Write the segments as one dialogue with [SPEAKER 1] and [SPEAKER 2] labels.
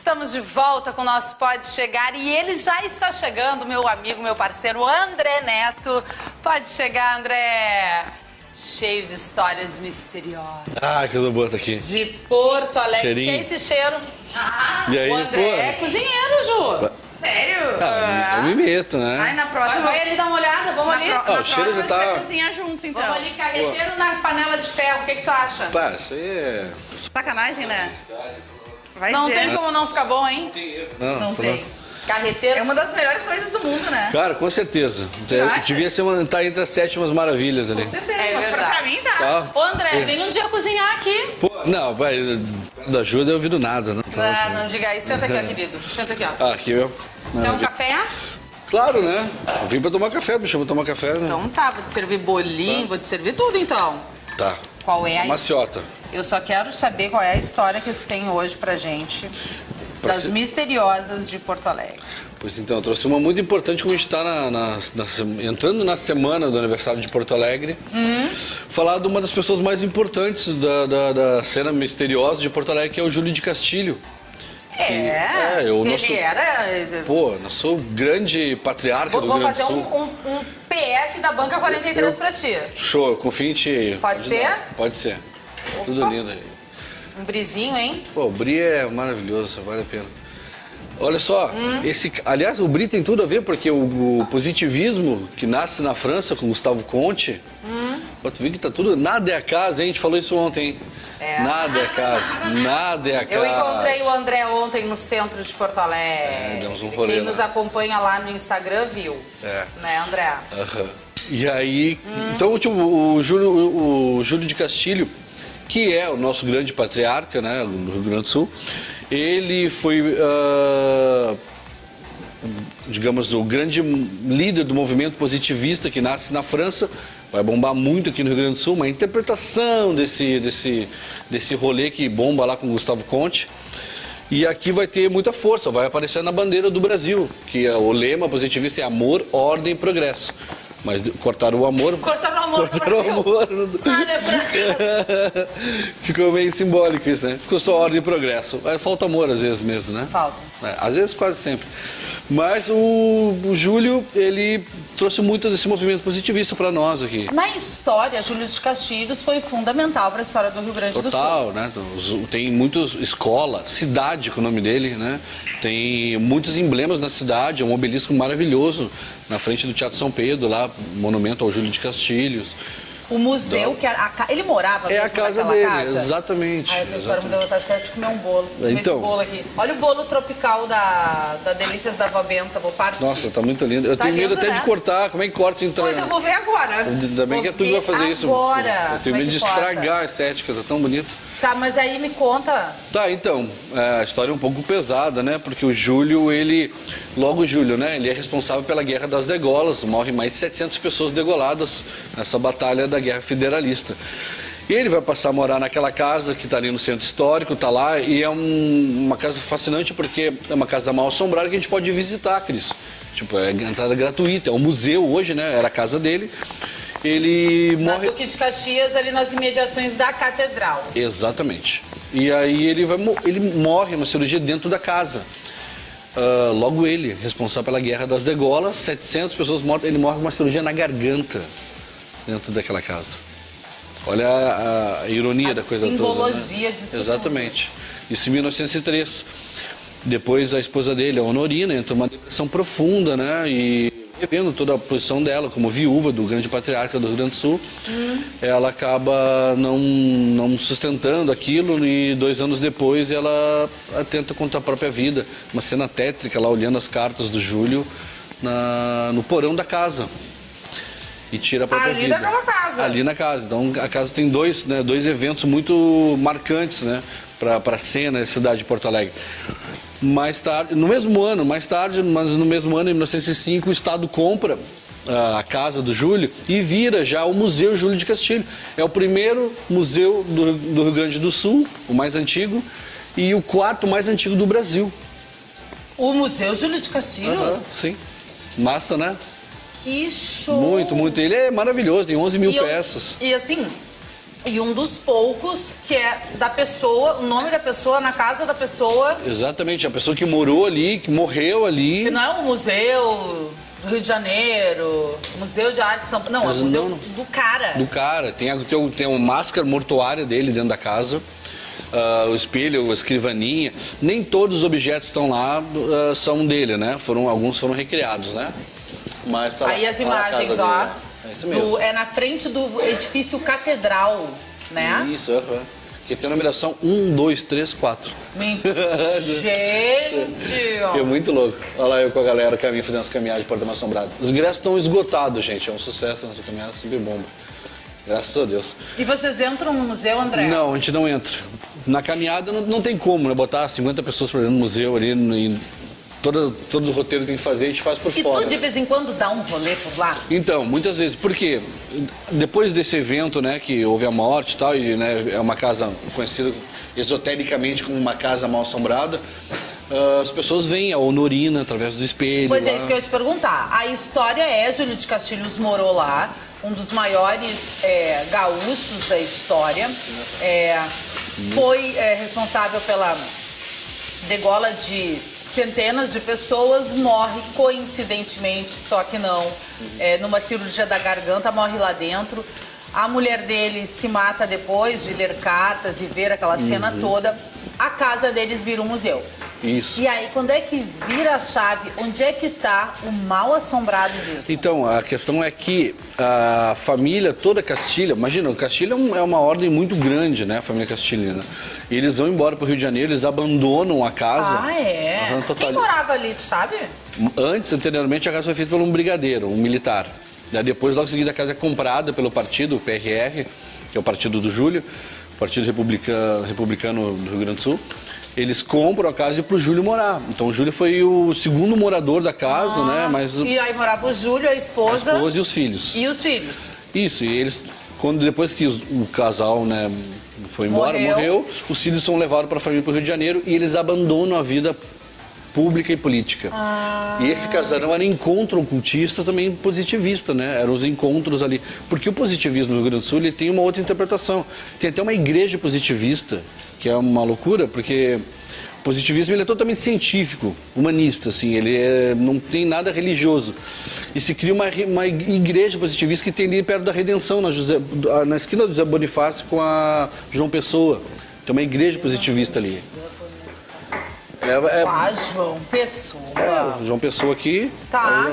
[SPEAKER 1] Estamos de volta com o nosso Pode Chegar e ele já está chegando, meu amigo, meu parceiro André Neto. Pode chegar, André. Cheio de histórias misteriosas.
[SPEAKER 2] Ah, que boa tá aqui.
[SPEAKER 1] De Porto Alegre.
[SPEAKER 2] Cheirinho.
[SPEAKER 1] Que é esse cheiro?
[SPEAKER 2] E aí,
[SPEAKER 1] o André é cozinheiro, Ju.
[SPEAKER 3] Sério?
[SPEAKER 2] Eu me meto, né?
[SPEAKER 3] Ai, na próxima...
[SPEAKER 1] Vai ali dar uma olhada, vamos ali.
[SPEAKER 2] o cheiro já
[SPEAKER 3] a
[SPEAKER 2] tá...
[SPEAKER 3] gente vai cozinhar junto, então.
[SPEAKER 1] Vamos ali, carreteiro na panela de ferro. O que tu acha?
[SPEAKER 2] Pá, isso aí é...
[SPEAKER 3] Sacanagem, né? Vai
[SPEAKER 1] Não
[SPEAKER 3] ver.
[SPEAKER 1] tem como não ficar bom, hein?
[SPEAKER 3] Não tem.
[SPEAKER 1] Carreteiro.
[SPEAKER 3] É uma das melhores coisas do mundo, né?
[SPEAKER 2] Cara, com certeza.
[SPEAKER 3] acha?
[SPEAKER 2] Devia ser tá entre as 7 maravilhas ali.
[SPEAKER 3] Com certeza.
[SPEAKER 1] É
[SPEAKER 3] mas
[SPEAKER 1] verdade.
[SPEAKER 3] pra mim tá.
[SPEAKER 2] Tá?
[SPEAKER 1] Ô, André, vem um dia cozinhar aqui.
[SPEAKER 2] Pô, não, vai, da ajuda eu ouvido nada, né?
[SPEAKER 1] Ah, não diga isso. Senta aqui, ó, querido. Senta aqui, ó.
[SPEAKER 2] Ah, aqui, ó.
[SPEAKER 1] Quer um café?
[SPEAKER 2] Claro, né? Eu vim pra tomar café, bicho, eu vou tomar café, né?
[SPEAKER 1] Então tá, vou te servir bolinho, vou te servir tudo, então.
[SPEAKER 2] Tá.
[SPEAKER 1] Qual é a
[SPEAKER 2] Maciota.
[SPEAKER 1] Eu só quero saber qual é a história que tu tem hoje pra gente
[SPEAKER 2] Pra
[SPEAKER 1] das
[SPEAKER 2] ser-
[SPEAKER 1] misteriosas de Porto Alegre.
[SPEAKER 2] Pois então, eu trouxe uma muito importante, como a gente está entrando na semana do aniversário de Porto Alegre. Falar de uma das pessoas mais importantes da cena misteriosa de Porto Alegre, que é o Júlio de Castilho.
[SPEAKER 1] Ele
[SPEAKER 2] nosso-
[SPEAKER 1] era...
[SPEAKER 2] Pô, nosso grande patriarca do
[SPEAKER 1] Vou
[SPEAKER 2] Rio Grande do
[SPEAKER 1] fazer
[SPEAKER 2] Sul.
[SPEAKER 1] um PF da Banca 43 pra ti.
[SPEAKER 2] Show, eu confio em ti.
[SPEAKER 1] Pode ser?
[SPEAKER 2] Ajudar. Pode ser. Tudo lindo aí.
[SPEAKER 1] Um brisinho, hein?
[SPEAKER 2] Pô, o Brie é maravilhoso, vale a pena. Olha só, aliás, o Brie tem tudo a ver, porque o positivismo que nasce na França com Gustavo Conte, pô, tu viu que tá tudo, nada é acaso, hein? A gente falou isso ontem, hein?
[SPEAKER 1] É.
[SPEAKER 2] Nada é acaso, nada é acaso.
[SPEAKER 1] Eu encontrei o André ontem no centro de Porto Alegre.
[SPEAKER 2] demos um rolê
[SPEAKER 1] Quem
[SPEAKER 2] lá.
[SPEAKER 1] nos acompanha lá no Instagram viu.
[SPEAKER 2] É.
[SPEAKER 1] Né, André?
[SPEAKER 2] Aham. E aí, então tipo, o Júlio de Castilho, que é o nosso grande patriarca, né, do Rio Grande do Sul, ele foi, digamos, o grande líder do movimento positivista que nasce na França, vai bombar muito aqui no Rio Grande do Sul, uma interpretação desse rolê que bomba lá com o Gustavo Conte. E aqui vai ter muita força, vai aparecer na bandeira do Brasil, que é o lema positivista é amor, ordem e progresso. Mas cortaram o amor.
[SPEAKER 1] Cortaram o amor no
[SPEAKER 2] Cortaram o
[SPEAKER 1] Brasil.
[SPEAKER 2] amor.
[SPEAKER 1] Nada é pra...
[SPEAKER 2] Ficou meio simbólico isso, né? Ficou só ordem e progresso. Falta amor às vezes mesmo, né?
[SPEAKER 1] Falta.
[SPEAKER 2] Às vezes, quase sempre. Mas o Júlio, ele trouxe muito desse movimento positivista para nós aqui.
[SPEAKER 1] Na história, Júlio de Castilhos foi fundamental para a história do Rio Grande do Sul.
[SPEAKER 2] Total, né? Tem muitas escola, cidade com o nome dele, né? Tem muitos emblemas na cidade, é um obelisco maravilhoso na frente do Teatro São Pedro, lá, monumento ao Júlio de Castilhos.
[SPEAKER 1] O museu, que era ele morava
[SPEAKER 2] É
[SPEAKER 1] mesmo
[SPEAKER 2] a casa
[SPEAKER 1] naquela
[SPEAKER 2] dele,
[SPEAKER 1] casa?
[SPEAKER 2] exatamente.
[SPEAKER 1] Ah, essa história me deu vontade de comer um bolo. Comer
[SPEAKER 2] Então.
[SPEAKER 1] esse bolo aqui. Olha o bolo tropical da Delícias da Vó Benta, vou partir.
[SPEAKER 2] Nossa, tá muito lindo. Eu
[SPEAKER 1] Tá
[SPEAKER 2] tenho medo
[SPEAKER 1] lindo,
[SPEAKER 2] até
[SPEAKER 1] né?
[SPEAKER 2] de cortar. Como é que corta sem
[SPEAKER 1] Pois eu vou ver agora.
[SPEAKER 2] Ainda bem
[SPEAKER 1] Vou
[SPEAKER 2] que é tu que vai
[SPEAKER 1] ver
[SPEAKER 2] fazer isso.
[SPEAKER 1] agora.
[SPEAKER 2] Eu tenho
[SPEAKER 1] Como é
[SPEAKER 2] medo de
[SPEAKER 1] que corta?
[SPEAKER 2] estragar a estética, tá tão bonito.
[SPEAKER 1] Tá, mas aí me conta.
[SPEAKER 2] Tá, então, a história é um pouco pesada, né? Porque o Júlio, logo o Júlio, né? Ele é responsável pela Guerra das Degolas, morrem mais de 700 pessoas degoladas nessa batalha da Guerra Federalista. E ele vai passar a morar naquela casa que está ali no centro histórico, tá lá, e é uma casa fascinante porque é uma casa mal assombrada que a gente pode visitar, Cris. Tipo, é entrada gratuita, é um museu hoje, né? Era a casa dele. Ele
[SPEAKER 1] Na
[SPEAKER 2] morre...
[SPEAKER 1] Duque de Caxias, ali nas imediações da Catedral.
[SPEAKER 2] Exatamente. E aí ele morre uma cirurgia dentro da casa. Logo ele, responsável pela Guerra das Degolas, 700 pessoas mortas, ele morre com uma cirurgia na garganta dentro daquela casa. Olha a ironia da coisa toda.
[SPEAKER 1] Simbologia
[SPEAKER 2] Né?
[SPEAKER 1] disso.
[SPEAKER 2] Exatamente. Isso em 1903. Depois a esposa dele, a Honorina, entra numa depressão profunda, né? E revendo toda a posição dela como viúva do grande patriarca do Rio Grande do Sul, ela acaba não sustentando aquilo e 2 anos depois ela tenta contra a própria vida. Uma cena tétrica lá olhando as cartas do Júlio no porão da casa. E tira a própria vida.
[SPEAKER 1] Ali naquela casa.
[SPEAKER 2] Ali na casa. Então a casa tem dois eventos muito marcantes, né? Para a cena da cidade de Porto Alegre. Mais tarde, no mesmo ano, mas no mesmo ano, em 1905, o Estado compra a casa do Júlio e vira já o Museu Júlio de Castilho. É o primeiro museu do Rio Grande do Sul, o mais antigo, e o 4º mais antigo do Brasil.
[SPEAKER 1] O Museu Júlio de Castilhos?
[SPEAKER 2] Sim. Massa, né?
[SPEAKER 1] Que show!
[SPEAKER 2] Muito, muito. Ele é maravilhoso, tem 11 mil
[SPEAKER 1] E eu-
[SPEAKER 2] peças.
[SPEAKER 1] E assim, E um dos poucos que é da pessoa, o nome da pessoa na casa da pessoa.
[SPEAKER 2] Exatamente, a pessoa que morou ali, que morreu ali.
[SPEAKER 1] Que não é um museu do Rio de Janeiro, Museu de Arte de São Paulo. Não, é o museu do cara.
[SPEAKER 2] Do cara. Tem uma máscara mortuária dele dentro da casa. O espelho, a escrivaninha. Nem todos os objetos que estão lá são dele, né? Alguns foram recriados, né? Mas tá lá.
[SPEAKER 1] Aí as imagens, ó.
[SPEAKER 2] É isso mesmo.
[SPEAKER 1] É na frente do edifício Catedral, né?
[SPEAKER 2] Isso, que tem a numeração 1, 2, 3, 4.
[SPEAKER 1] Gente!
[SPEAKER 2] É muito louco. Olha lá eu com a galera fazendo as caminhadas de Porta Mais Assombrada. Os ingressos estão esgotados, gente. É um sucesso nessa caminhada, sempre bomba. Graças a Deus.
[SPEAKER 1] E vocês entram no museu, André?
[SPEAKER 2] Não, a gente não entra. Na caminhada não tem como, né? Botar 50 pessoas pra dentro do museu ali. Todo o roteiro tem que fazer, a gente faz por fora.
[SPEAKER 1] E tu de vez em quando dá um rolê por lá?
[SPEAKER 2] Então, muitas vezes. Porque depois desse evento, né, que houve a morte e tal, e né, é uma casa conhecida esotericamente como uma casa mal assombrada, as pessoas veem a Honorina através do espelho.
[SPEAKER 1] Pois
[SPEAKER 2] lá.
[SPEAKER 1] é, isso que eu ia te perguntar. A história é, Júlio de Castilhos morou lá, um dos maiores gaúchos da história. Foi responsável pela degola de centenas de pessoas, morre coincidentemente, só que não, numa cirurgia da garganta, morre lá dentro. A mulher dele se mata depois de ler cartas e ver aquela cena toda. A casa deles vira um museu.
[SPEAKER 2] Isso.
[SPEAKER 1] E aí, quando é que vira a chave? Onde é que está o mal assombrado disso?
[SPEAKER 2] Então, a questão é que a família toda Castilha, imagina, o Castilha é uma ordem muito grande, né, a família castilhana. Eles vão embora para o Rio de Janeiro, eles abandonam a casa.
[SPEAKER 1] Ah, é? Quem morava ali, tu sabe?
[SPEAKER 2] Antes, anteriormente, a casa foi feita por um brigadeiro, um militar. Daí depois, logo em seguida, a casa é comprada pelo partido, o PRR, que é o partido do Júlio, Partido Republicano do Rio Grande do Sul. Eles compram a casa para o Júlio morar. Então o Júlio foi o segundo morador da casa, né? Mas
[SPEAKER 1] e aí morava o Júlio, a esposa
[SPEAKER 2] e os filhos.
[SPEAKER 1] E os filhos.
[SPEAKER 2] Isso, e eles, depois que o casal, né, foi embora, morreu, os filhos são levados para a família para o Rio de Janeiro e eles abandonam a vida pública e política. E esse casarão era encontro ocultista também positivista, né? Eram os encontros ali. Porque o positivismo no Rio Grande do Sul ele tem uma outra interpretação. Tem até uma igreja positivista, que é uma loucura, porque o positivismo ele é totalmente científico, humanista, assim, ele não tem nada religioso. E se cria uma igreja positivista que tem ali perto da Redenção, na esquina do José Bonifácio com a João Pessoa. Tem uma igreja positivista ali.
[SPEAKER 1] João Pessoa.
[SPEAKER 2] João Pessoa aqui.
[SPEAKER 1] Tá.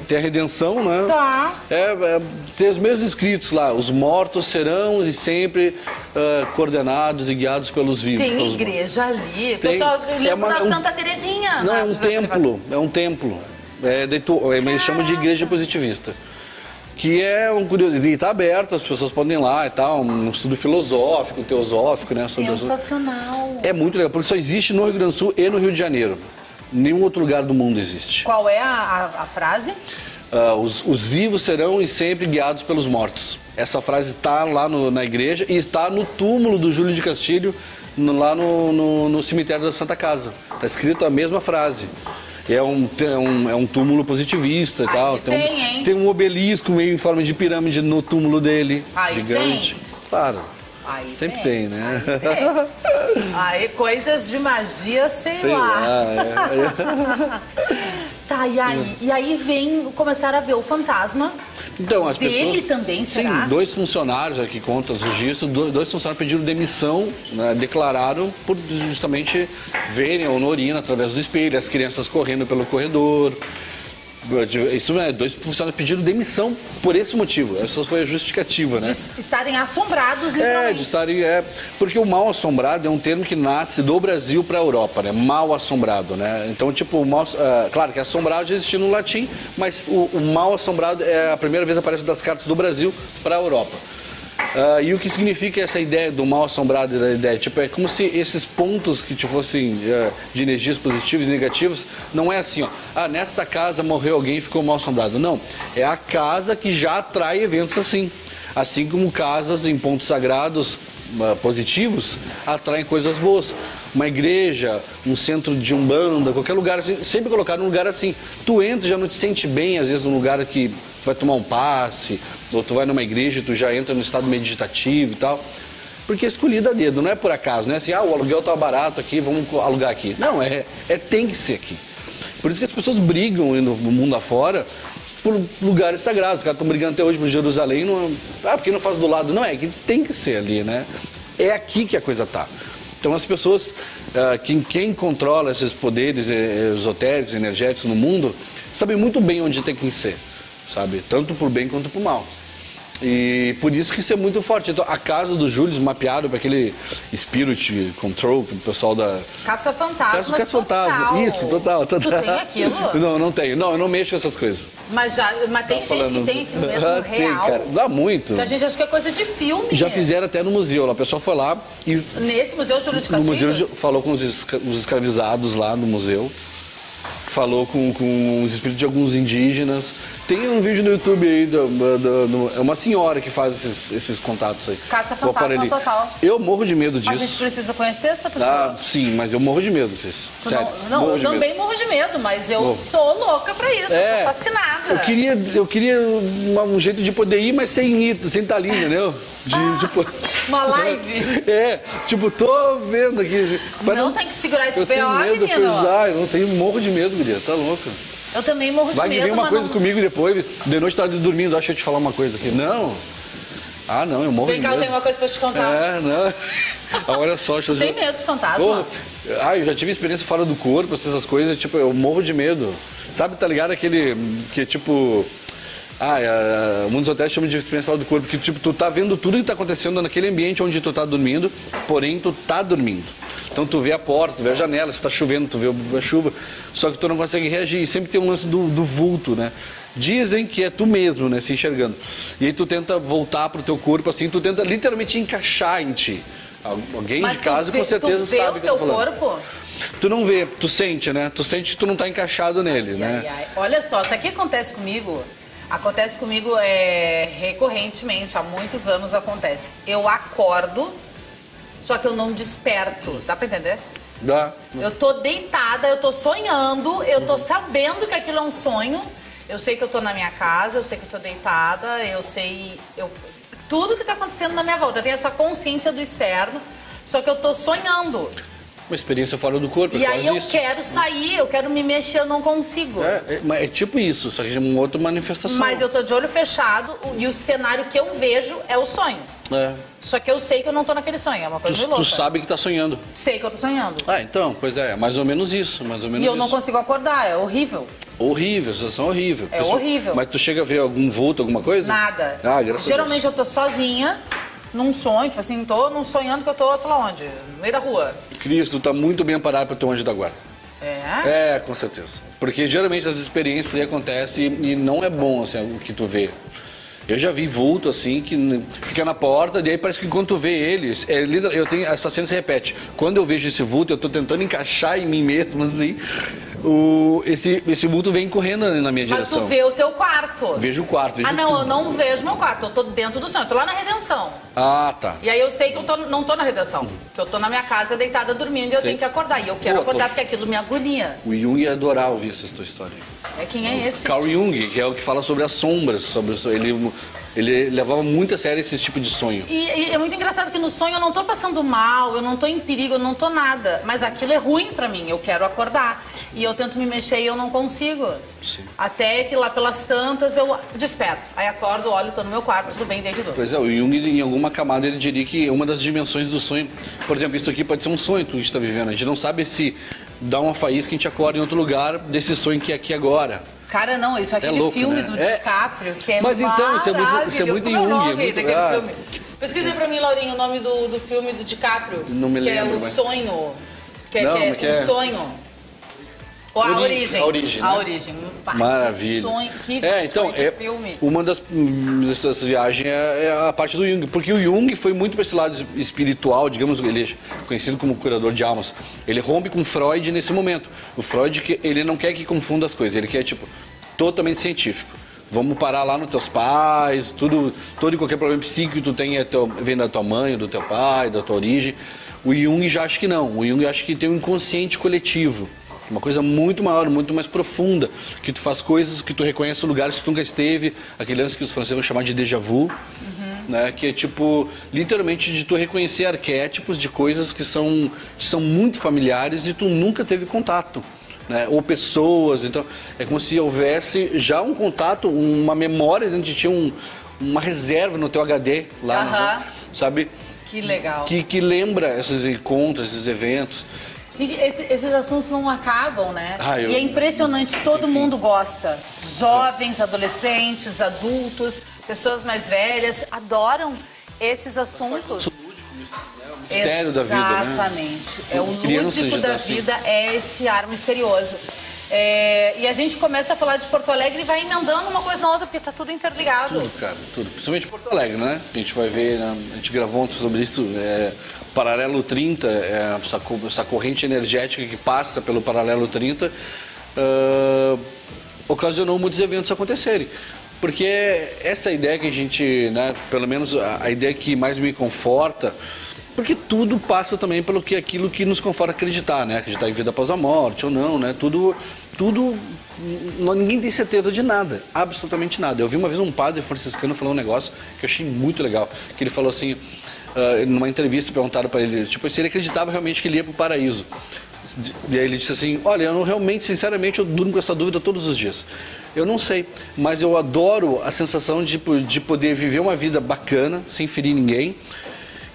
[SPEAKER 2] Tem a Redenção, né?
[SPEAKER 1] Tá.
[SPEAKER 2] Tem os mesmos escritos lá. Os mortos serão e sempre coordenados e guiados pelos vivos.
[SPEAKER 1] Tem igreja ali. Pessoal, lembro da Santa Terezinha.
[SPEAKER 2] Não, é um templo. É um templo. Eles chamam de igreja positivista. Que é um curioso, e está aberto, as pessoas podem ir lá e tal, um estudo filosófico, teosófico, né?
[SPEAKER 1] Sensacional.
[SPEAKER 2] É muito legal, porque só existe no Rio Grande do Sul e no Rio de Janeiro. Nenhum outro lugar do mundo existe.
[SPEAKER 1] Qual é a frase?
[SPEAKER 2] Os vivos serão e sempre guiados pelos mortos. Essa frase está lá na igreja e está no túmulo do Júlio de Castilho, lá no cemitério da Santa Casa. Está escrito a mesma frase. É um túmulo positivista e tal. Tem um obelisco meio em forma de pirâmide no túmulo dele. Gigante. Claro. Sempre tem, né?
[SPEAKER 1] Aí coisas de magia, sei lá. Tá, e aí começaram a ver o fantasma.
[SPEAKER 2] Então, as
[SPEAKER 1] dele
[SPEAKER 2] pessoas,
[SPEAKER 1] também, será?
[SPEAKER 2] Sim, 2 funcionários aqui contam os registros, 2 funcionários pediram demissão, né, declararam por justamente verem a Honorina através do espelho, as crianças correndo pelo corredor. Isso é, 2 funcionários pediram demissão por esse motivo. Essa foi a justificativa, né?
[SPEAKER 1] De estarem assombrados, literalmente.
[SPEAKER 2] Porque o mal assombrado é um termo que nasce do Brasil para a Europa, né? Mal assombrado, né? Então, claro que assombrado já existia no latim, mas o mal assombrado é a primeira vez que aparece das cartas do Brasil para a Europa. E o que significa essa ideia do mal assombrado, da ideia? É como se esses pontos que fossem de energias positivas e negativas, não é assim, nessa casa morreu alguém e ficou mal assombrado. Não, é a casa que já atrai eventos assim. Assim como casas em pontos sagrados positivos atraem coisas boas. Uma igreja, um centro de umbanda, qualquer lugar assim, sempre colocar num lugar assim. Tu entra e já não te sente bem, às vezes, num lugar que vai tomar um passe, ou tu vai numa igreja e tu já entra no estado meditativo e tal. Porque é escolhido a dedo, não é por acaso, não é assim, o aluguel tá barato aqui, vamos alugar aqui. Não, tem que ser aqui. Por isso que as pessoas brigam no mundo afora por lugares sagrados. Os caras estão brigando até hoje por Jerusalém, porque não faz do lado. Não, é que tem que ser ali, né? É aqui que a coisa tá. Então as pessoas, quem controla esses poderes esotéricos, energéticos no mundo, sabem muito bem onde tem que ser, sabe? Tanto por bem quanto por mal. E por isso que isso é muito forte. Então, a casa do Júlio mapeado para aquele Spirit Control, que o pessoal da...
[SPEAKER 1] Caça-fantasmas
[SPEAKER 2] total. Isso, total.
[SPEAKER 1] Tu tem aquilo?
[SPEAKER 2] Não tenho. Não, eu não mexo com essas coisas.
[SPEAKER 1] Mas tem gente que tem aquilo mesmo real?
[SPEAKER 2] Tem, cara. Dá muito.
[SPEAKER 1] Então a gente acha que é coisa de filme.
[SPEAKER 2] Já fizeram até no museu. A pessoa foi lá e...
[SPEAKER 1] Nesse museu Júlio de Castilhos?
[SPEAKER 2] No museu falou com os escravizados lá no museu. Falou com os espíritos de alguns indígenas. Tem um vídeo no YouTube aí, é uma senhora que faz esses contatos aí.
[SPEAKER 1] Caça-fantasma total.
[SPEAKER 2] Eu morro de medo disso.
[SPEAKER 1] A gente precisa conhecer essa pessoa.
[SPEAKER 2] Sim, mas eu morro de medo disso. Sério.
[SPEAKER 1] Não, eu também morro de medo, mas eu sou louca pra isso, eu sou fascinada.
[SPEAKER 2] Eu queria um jeito de poder ir, mas sem estar ali, entendeu?
[SPEAKER 1] Uma live?
[SPEAKER 2] Tô vendo aqui.
[SPEAKER 1] Não tem que segurar esse
[SPEAKER 2] BO,
[SPEAKER 1] menino.
[SPEAKER 2] Eu não tenho morro de medo, guria, tá louca.
[SPEAKER 1] Eu também morro de medo,
[SPEAKER 2] Vai vir uma coisa comigo depois, de noite tá dormindo, deixa eu te falar uma coisa aqui. Não. Não, eu morro de medo.
[SPEAKER 1] Vem cá, eu tenho uma coisa pra te contar.
[SPEAKER 2] Não. Olha só.
[SPEAKER 1] Tu tem medo de fantasma?
[SPEAKER 2] Eu já tive experiência fora do corpo, essas coisas, eu morro de medo. Sabe, tá ligado aquele que muitos hotéis chamam de experiência fora do corpo, que tu tá vendo tudo que tá acontecendo naquele ambiente onde tu tá dormindo, porém tu tá dormindo. Então tu vê a porta, tu vê a janela, se tá chovendo, tu vê a chuva, só que tu não consegue reagir. E sempre tem um lance do vulto, né? Dizem que é tu mesmo, né, se enxergando. E aí tu tenta voltar pro teu corpo, assim, tu tenta literalmente encaixar em ti. Alguém de casa com certeza sabe o que eu tô falando.
[SPEAKER 1] Tu vê o teu corpo?
[SPEAKER 2] Tu não vê, tu sente, né? Tu sente que tu não tá encaixado nele, né?
[SPEAKER 1] Olha só, isso aqui acontece comigo recorrentemente, há muitos anos acontece. Eu acordo, só que eu não desperto. Dá pra entender?
[SPEAKER 2] Dá.
[SPEAKER 1] Eu tô deitada, eu tô sonhando, eu tô sabendo que aquilo é um sonho. Eu sei que eu tô na minha casa, eu sei que eu tô deitada, eu sei... tudo que tá acontecendo na minha volta. Eu tenho essa consciência do externo, só que eu tô sonhando.
[SPEAKER 2] Uma experiência fora do corpo,
[SPEAKER 1] e aí eu quero sair, eu quero me mexer, eu não consigo.
[SPEAKER 2] É tipo isso, só que é uma outra manifestação.
[SPEAKER 1] Mas eu tô de olho fechado e o cenário que eu vejo é o sonho. Só que eu sei que eu não tô naquele sonho, é uma coisa meio louca.
[SPEAKER 2] Tu sabe que tá sonhando.
[SPEAKER 1] Sei que eu tô sonhando.
[SPEAKER 2] Então, pois é mais ou menos isso, E
[SPEAKER 1] eu não consigo acordar, é horrível.
[SPEAKER 2] Horrível, sensação horrível.
[SPEAKER 1] É horrível.
[SPEAKER 2] Mas tu chega a ver algum vulto, alguma coisa?
[SPEAKER 1] Nada. Geralmente eu tô sozinha, num sonho, tipo assim, tô num sonhando que eu tô, sei lá onde, no meio da rua.
[SPEAKER 2] Cristo, tá muito bem parado pro teu anjo da guarda. Com certeza. Porque geralmente as experiências aí acontecem e não é bom, assim, o que tu vê. Eu já vi vulto, assim, que fica na porta, e aí parece que quando tu vê eles, essa cena se repete. Quando eu vejo esse vulto, eu tô tentando encaixar em mim mesmo, assim, esse vulto vem correndo na minha direção.
[SPEAKER 1] Mas tu vê o teu quarto.
[SPEAKER 2] Vejo o quarto, vejo tudo.
[SPEAKER 1] Eu não vejo meu quarto, eu tô dentro do sonho, eu tô lá na Redenção.
[SPEAKER 2] Tá.
[SPEAKER 1] E aí eu sei que eu não tô na Redenção, que eu tô na minha casa deitada dormindo e eu tenho que acordar. E eu quero acordar porque aquilo me agonia.
[SPEAKER 2] O Jung ia adorar ouvir essa tua história.
[SPEAKER 1] Quem é esse?
[SPEAKER 2] Carl Jung, que é o que fala sobre as sombras, ele levava muito a sério esse tipo de sonho.
[SPEAKER 1] E é muito engraçado que no sonho eu não tô passando mal, eu não tô em perigo, eu não tô nada. Mas aquilo é ruim pra mim, eu quero acordar. E eu tento me mexer e eu não consigo.
[SPEAKER 2] Sim.
[SPEAKER 1] Até que lá pelas tantas eu desperto. Aí acordo, olho, tô no meu quarto, tudo bem, desde dor.
[SPEAKER 2] Pois é, o Jung em alguma camada ele diria que uma das dimensões do sonho... Por exemplo, isso aqui pode ser um sonho que a gente tá vivendo. A gente não sabe se dá uma faísca que a gente acorda em outro lugar desse sonho que é aqui agora.
[SPEAKER 1] Cara, não, isso é aquele filme, né? Do DiCaprio, que é maravilhoso.
[SPEAKER 2] Mas então, isso é muito Jung.
[SPEAKER 1] Nome daquele filme. Pesquisei pra mim, Laurinha, o nome do filme do DiCaprio.
[SPEAKER 2] Não me lembro.
[SPEAKER 1] Que é O Sonho. O Sonho. A Origem.
[SPEAKER 2] Né?
[SPEAKER 1] A Origem.
[SPEAKER 2] Maravilha.
[SPEAKER 1] Que sonho de filme.
[SPEAKER 2] Uma dessas viagens é a parte do Jung. Porque o Jung foi muito para esse lado espiritual, digamos, ele é conhecido como curador de almas. Ele rompe com Freud nesse momento. O Freud, ele não quer que confunda as coisas. Ele quer, totalmente científico. Vamos parar lá nos teus pais, todo e qualquer problema psíquico que tu tem vem da tua mãe, do teu pai, da tua origem. O Jung já acha que não. O Jung acha que tem um inconsciente coletivo. Uma coisa muito maior, muito mais profunda, que tu faz coisas, que tu reconhece lugares que tu nunca esteve, aquele lance que os franceses vão chamar de déjà vu, né? Que é tipo, literalmente de tu reconhecer arquétipos de coisas que são muito familiares e tu nunca teve contato, né? Ou pessoas, então é como se houvesse já um contato, uma memória dentro de ti, uma reserva no teu HD lá, né? Sabe?
[SPEAKER 1] Que legal.
[SPEAKER 2] Que lembra esses encontros, esses eventos.
[SPEAKER 1] Gente, esses assuntos não acabam, né?
[SPEAKER 2] E
[SPEAKER 1] é impressionante, todo mundo gosta. Jovens, adolescentes, adultos, pessoas mais velhas, adoram esses assuntos.
[SPEAKER 2] O mistério da vida, né?
[SPEAKER 1] Exatamente. É o lúdico da vida, é esse ar misterioso. E a gente começa a falar de Porto Alegre e vai emendando uma coisa na outra, porque tá tudo interligado.
[SPEAKER 2] Tudo, cara, tudo. Principalmente Porto Alegre, né? A gente vai ver, a gente gravou ontem sobre isso, Paralelo 30, essa corrente energética que passa pelo Paralelo 30, ocasionou muitos eventos acontecerem. Porque essa ideia que a gente, né, pelo menos a ideia que mais me conforta, porque tudo passa também pelo que aquilo que nos conforta acreditar, né? Acreditar em vida após a morte ou não, né? Tudo, ninguém tem certeza de nada, absolutamente nada. Eu vi uma vez um padre franciscano falar um negócio que eu achei muito legal, que ele falou assim, numa entrevista perguntaram para ele, tipo, se ele acreditava realmente que ele ia para o paraíso. E aí ele disse assim, olha, eu não, realmente, sinceramente, eu durmo com essa dúvida todos os dias. Eu não sei, mas eu adoro a sensação de poder viver uma vida bacana, sem ferir ninguém.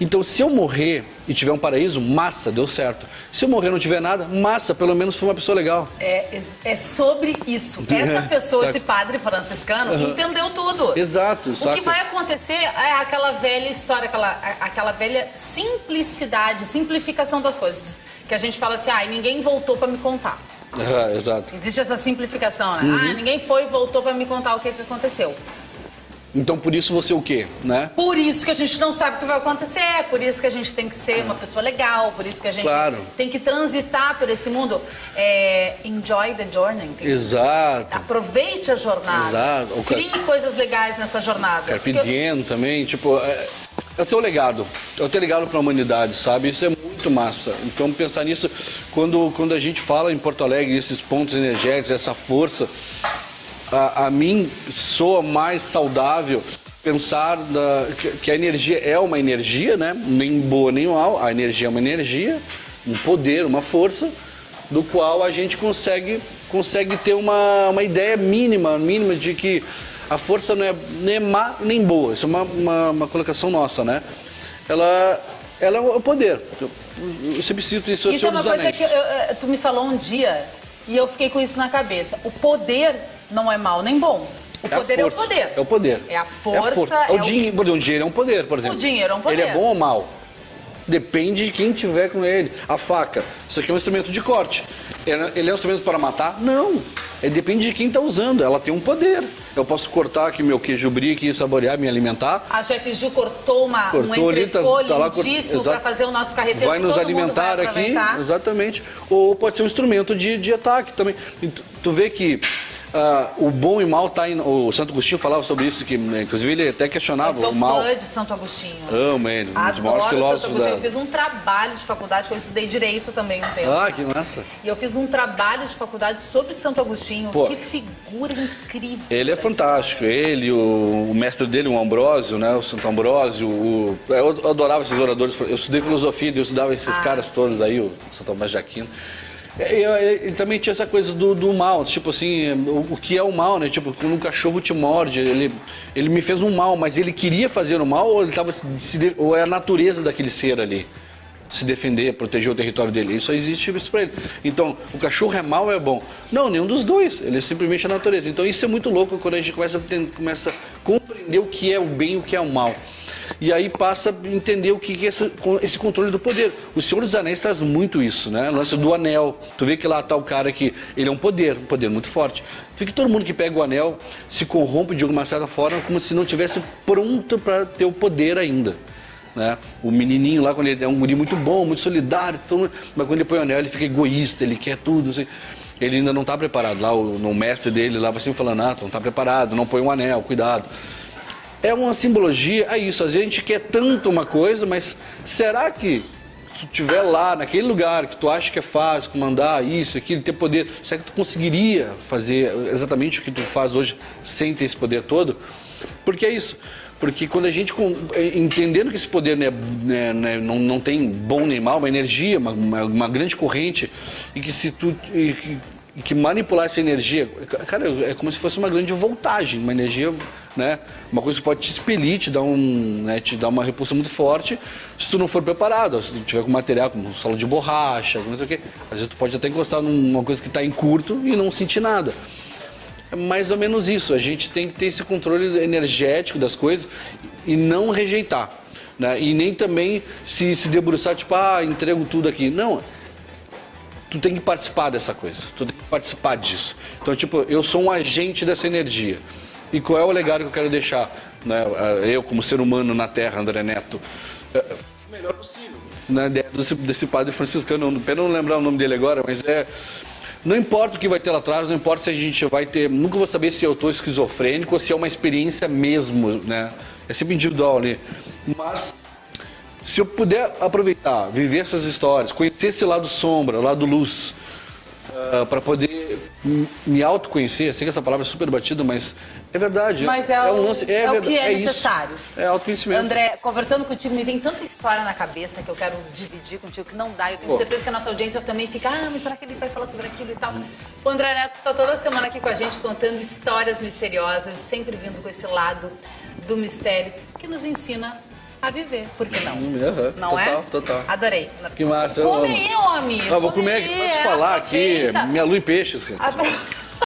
[SPEAKER 2] Então, se eu morrer e tiver um paraíso, massa, deu certo. Se eu morrer e não tiver nada, massa, pelo menos fui uma pessoa legal.
[SPEAKER 1] É sobre isso. Essa pessoa, esse padre franciscano, entendeu tudo.
[SPEAKER 2] Exato.
[SPEAKER 1] O que vai acontecer é aquela velha história, aquela velha simplicidade, simplificação das coisas. Que a gente fala assim, ninguém voltou para me contar.
[SPEAKER 2] Exato.
[SPEAKER 1] Existe essa simplificação, né? Ninguém foi e voltou para me contar o que aconteceu.
[SPEAKER 2] Então, por isso você o quê, né?
[SPEAKER 1] Por isso que a gente não sabe o que vai acontecer, por isso que a gente tem que ser uma pessoa legal, por isso que a gente tem que transitar por esse mundo. Enjoy the journey, entendeu?
[SPEAKER 2] Exato.
[SPEAKER 1] Aproveite a jornada.
[SPEAKER 2] Exato.
[SPEAKER 1] Crie coisas legais nessa jornada.
[SPEAKER 2] Carpe diem também, tipo, é o teu legado para a humanidade, sabe? Isso é muito massa. Então, pensar nisso, quando a gente fala em Porto Alegre, esses pontos energéticos, essa força, a mim soa mais saudável pensar que a energia é uma energia, né? Nem boa nem mal, a energia é uma energia, um poder, uma força, do qual a gente consegue ter uma ideia mínima de que a força não é nem má nem boa. Isso é uma colocação nossa, né? Ela é o poder. Eu sempre cito isso.
[SPEAKER 1] Isso é uma coisa que tu me falou um dia e eu fiquei com isso na cabeça. O poder não é mal nem bom. O poder é o poder.
[SPEAKER 2] É o poder.
[SPEAKER 1] É a força.
[SPEAKER 2] O dinheiro é um poder, por exemplo.
[SPEAKER 1] O dinheiro é um poder.
[SPEAKER 2] Ele é bom ou mal? Depende de quem tiver com ele. A faca, isso aqui é um instrumento de corte. Ele é um instrumento para matar? Não. Depende de quem está usando. Ela tem um poder. Eu posso cortar aqui meu queijo brie aqui, saborear, me alimentar.
[SPEAKER 1] A chefe Ju cortou um entrecô lindíssimo para fazer o nosso carreteiro.
[SPEAKER 2] Vai nos alimentar aqui, exatamente. Ou pode ser um instrumento de ataque também. Tu vê que o bom e mal está em... O Santo Agostinho falava sobre isso, que inclusive ele até questionava o mal.
[SPEAKER 1] Eu sou fã de Santo Agostinho.
[SPEAKER 2] Amo ele, um dos maiores filósofos.
[SPEAKER 1] Santo Agostinho. Eu fiz um trabalho de faculdade, que eu estudei Direito também um tempo.
[SPEAKER 2] Que massa.
[SPEAKER 1] E eu fiz um trabalho de faculdade sobre Santo Agostinho. Pô, que figura incrível.
[SPEAKER 2] Ele é fantástico. Ele, o mestre dele, o Ambrósio, né? O Santo Ambrósio. Eu adorava esses oradores. Eu estudei filosofia e eu estudava esses caras todos aí, o Santo Tomás de Aquino. Ele também tinha essa coisa do mal, tipo assim, o que é o mal, né? Tipo, quando um cachorro te morde, ele me fez um mal, mas ele queria fazer o mal ou é a natureza daquele ser ali? Se defender, proteger o território dele. Isso existe isso pra ele. Então, o cachorro é mau ou é bom? Não, nenhum dos dois. Ele é simplesmente a natureza. Então, isso é muito louco quando a gente começa a compreender o que é o bem e o que é o mal. E aí passa a entender o que é esse controle do poder. O Senhor dos Anéis traz muito isso, né? O lance do anel. Tu vê que lá tá o cara que... Ele é um poder muito forte. Tu vê que todo mundo que pega o anel se corrompe de alguma certa forma como se não tivesse pronto para ter o poder ainda. Né? O menininho lá, quando ele é um guri muito bom, muito solidário, mas quando ele põe o anel, ele fica egoísta, ele quer tudo, assim. Ele ainda não está preparado. Lá, o mestre dele lá vai sempre falando, tu não está preparado, não põe um anel, cuidado. É uma simbologia, é isso. Às vezes a gente quer tanto uma coisa, mas será que tu estiver lá, naquele lugar que tu acha que é fácil, comandar isso, aquilo, ter poder, será que tu conseguiria fazer exatamente o que tu faz hoje sem ter esse poder todo? Porque é isso. Porque quando a gente, entendendo que esse poder não tem bom nem mal, uma energia, uma grande corrente, e que se tu... E que manipular essa energia, cara, é como se fosse uma grande voltagem, uma energia, né? Uma coisa que pode te expelir, te dar uma repulsa muito forte, se tu não for preparado, se tu tiver com material como solo de borracha, não sei o quê. Às vezes tu pode até encostar numa coisa que está em curto e não sentir nada. É mais ou menos isso, a gente tem que ter esse controle energético das coisas e não rejeitar, né? E nem também se debruçar, tipo, entrego tudo aqui. Não. Tu tem que participar dessa coisa, tu tem que participar disso. Então, tipo, eu sou um agente dessa energia. E qual é o legado que eu quero deixar, né? Eu, como ser humano na Terra, André Neto, o melhor possível. Na ideia desse padre franciscano, pena não lembrar o nome dele agora, mas não importa o que vai ter lá atrás, não importa se a gente vai ter... Nunca vou saber se eu estou esquizofrênico ou se é uma experiência mesmo, né? É sempre individual ali. Mas... se eu puder aproveitar, viver essas histórias, conhecer esse lado sombra, o lado luz, para poder me autoconhecer, sei que essa palavra é super batida, mas é verdade.
[SPEAKER 1] Mas
[SPEAKER 2] um lance,
[SPEAKER 1] o que é necessário.
[SPEAKER 2] Isso. É autoconhecimento.
[SPEAKER 1] André, conversando contigo, me vem tanta história na cabeça que eu quero dividir contigo, que não dá. Eu tenho certeza que a nossa audiência também fica, mas será que ele vai falar sobre aquilo e tal? O André Neto está toda semana aqui com a gente, contando histórias misteriosas, sempre vindo com esse lado do mistério, que nos ensina a viver, por que não? Não
[SPEAKER 2] total,
[SPEAKER 1] é?
[SPEAKER 2] Total.
[SPEAKER 1] Adorei.
[SPEAKER 2] Que massa, eu
[SPEAKER 1] Come
[SPEAKER 2] amo.
[SPEAKER 1] aí, homem.
[SPEAKER 2] Vou comer aqui, posso falar aqui, minha lua e peixes, cara.